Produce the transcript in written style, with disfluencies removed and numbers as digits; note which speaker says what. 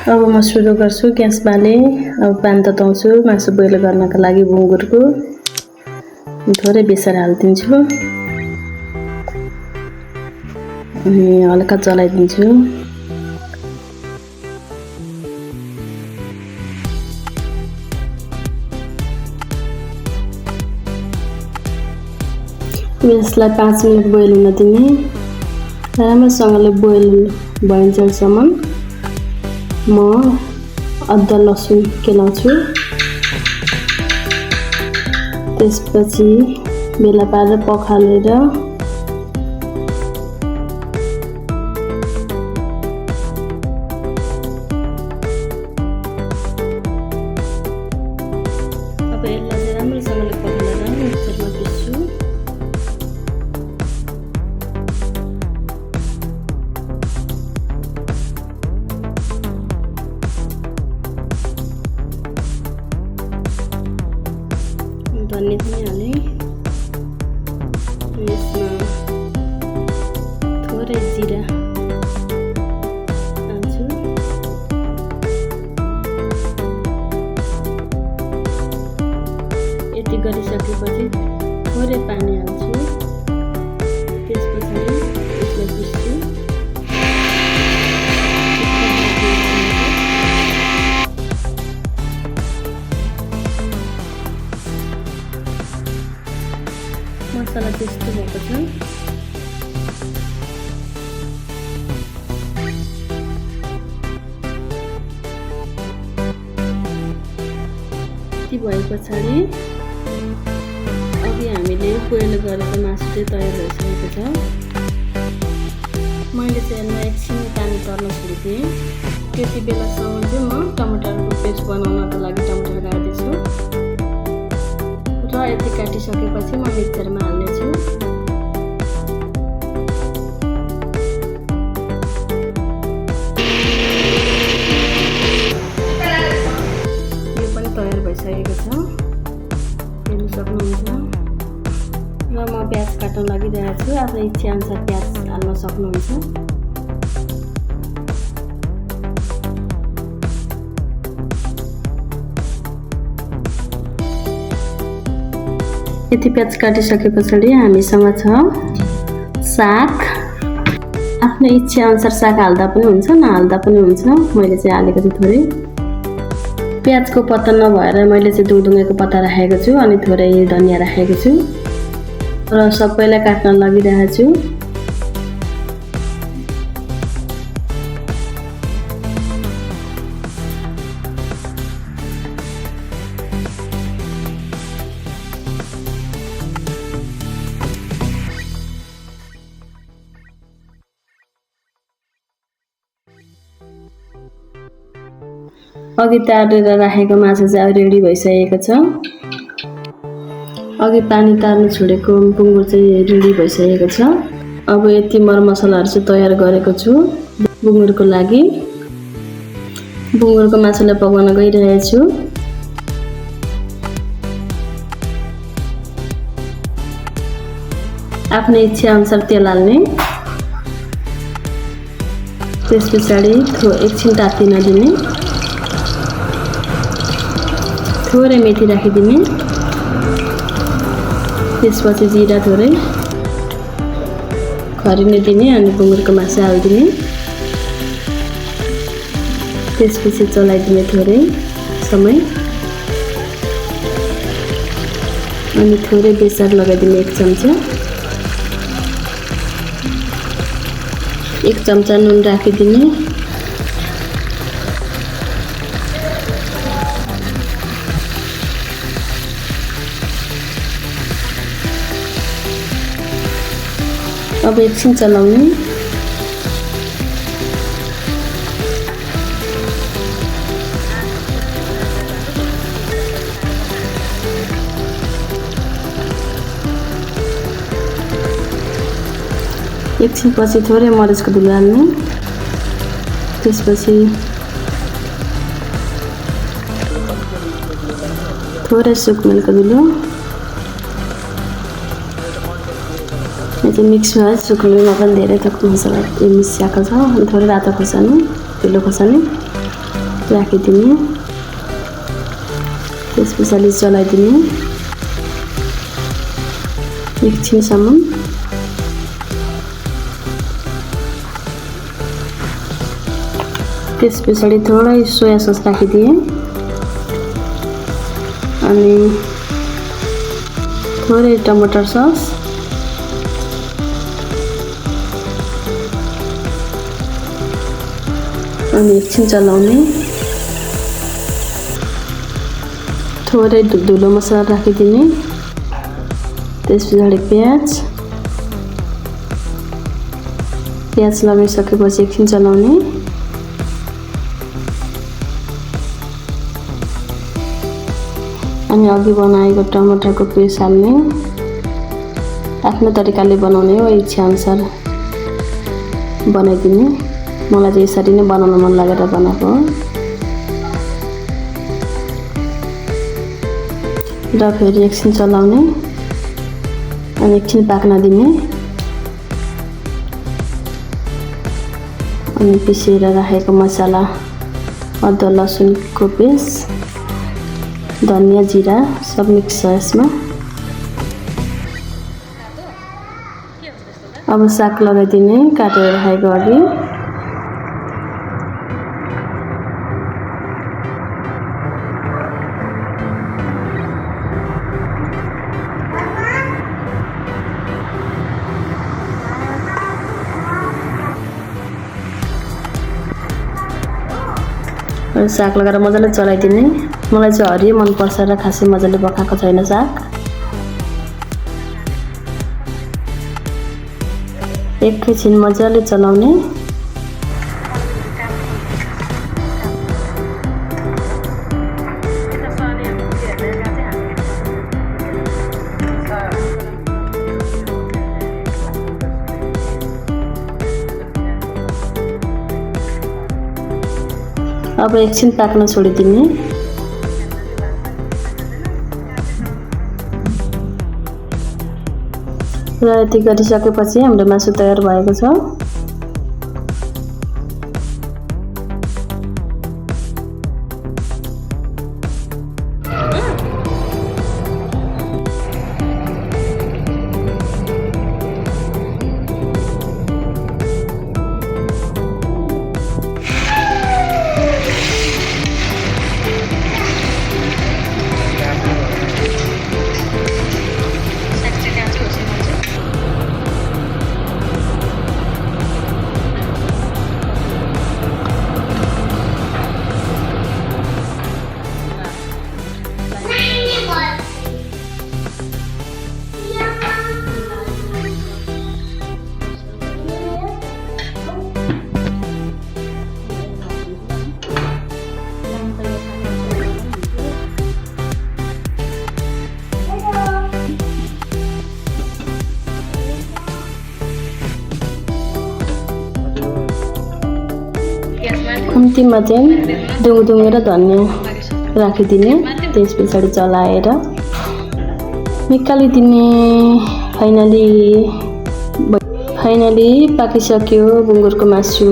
Speaker 1: अब म सुरु गर्छु ग्यास बाले। अब पानी तताउँछु मासु बोइल गर्नका लागि बुङ्गुरको। थोरै बेसार हालिदिन्छु अनि हल्का चलाइदिन्छु। यसलाई 5 मिनेट बोइल हुन दिने। राम्रोसँगले बोइल भइन्जेलसम्म म अदुवा लसुन केलाउँछु। त्यसपछि बेला पारेर पखालेर अब यसलाई राम्रोसँगले पखालेर मिक्सरमा पिस्छु। धनिया पनि हालेँ। यसमा थोरै जिरा हाल्छु। यति गरिसकेपछि थोरै पानी हाल्छु। त्यसपछि यसलाई पिस्छु। मसला त्यस्तो भएको छ। यति भए पछाडि अघि हामीले बोइल गरेको मासु चाहिँ तयार भइसकेको छ। मैले चाहिँ यसमा एकछिन पानी तर्न छोडिदिएँ। त्यति बेलासम्म चाहिँ म टमाटरको पेस्ट बनाउनको लागि टमाटर काट्दैछु र यति काटिसकेपछि म मिक्सरमा हाल्नेछु। यो पनि तयार भइसकेको छ, हेर्न सक्नुहुन्छ। र म प्याज काट्न लागिरहेको छु। आफ्नो इच्छाअनुसार प्याज हाल्न सक्नुहुन्छ। यति प्याज काटिसके पछाडि हामीसँग छ साग। आफ्नो इच्छा अनुसार साग हाल्दा पनि हुन्छ नहाल्दा पनि हुन्छ। मैले चाहिँ हालेको छु थोरै। प्याजको पत्ता नभएर मैले चाहिँ दुङदुङेको पत्ता राखेको छु अनि थोरै धनिया राखेको छु र सबैलाई काट्न लागिरहेको छु। अघि तारेर राखेको मासु चाहिँ रेडी भइसकेको छ। अघि पानी तार्न छोडेको बुङ्गुर चाहिँ रेडी भइसकेको छ। अब यति मरमसलाहरू चाहिँ तयार गरेको छु बुङ्गुरको लागि। बुङ्गुरको मासुलाई पकाउन गइरहेको छु। आफ्नो इच्छा अनुसार तेल हाल्ने। त्यस पछाडि एकछिन तातिन दिने। थोरै मेथी राखिदिने। त्यसपछि जिरा थोरै खरिन दिने अनि बुङ्गुरको मासु हालिदिने। त्यसपछि चलाइदिने थोरै समय अनि थोरै बेसार लगाइदिने। 1 चम्चा 1 चम्चा नुन राखिदिने। अब एकछिन चलाउने। एकछिन पछि थोरै मरिचको धुलो हाल्ने। त्यसपछि थोरै सुकमेलको धुलो। यो चाहिँ मिक्स भयो। सुकमेलमा पनि धेरै थोक मसला मिसाएको छ अनि थोरै रातो खोर्सानी, पिलो खोर्सानी राखिदिने। त्यस पछाडि चलाइदिने एकछिनसम्म। त्यस पछाडि थोरै सोया सस राखिदिएँ अनि थोरै टमाटर सस अनि एकछिन चलाउने। थोरै धुलो मसला राखिदिने। त्यस पछाडि प्याज लगाइसकेपछि एकछिन चलाउने। अनि अघि बनाएको टमाटरको पेस्ट हाल्ने। आफ्नो तरिकाले बनाउने हो, इच्छा अनुसार बनाइदिने। मलाई चाहिँ यसरी नै बनाउन मन लागेर बनाएको हो। र फेरि एकछिन चलाउने अनि एकछिन पाक्न दिने। अनि पिसेर राखेको मसला, अदुवा लसुनको पेस्ट, धनिया जिरा सब मिक्स छ यसमा। अब साग लगाइदिने काटेर राखेको अघि। साग लगाएर मजाले चलाइदिने। मलाई चाहिँ हरियो मनपर्छ र खासै मजाले पकाएको छैन साग। एकैछिन मजाले चलाउने। अब एकछिन पाक्न छोडिदिने। र यति गरिसकेपछि हाम्रो मासु तयार भएको छ। कम्तीमा चाहिँ दुङदुङ र धनिया राखिदिने। त्यस पछाडि चलाएर निकालिदिने। फाइनली पाकिसक्यो बुङ्गुरको मासु।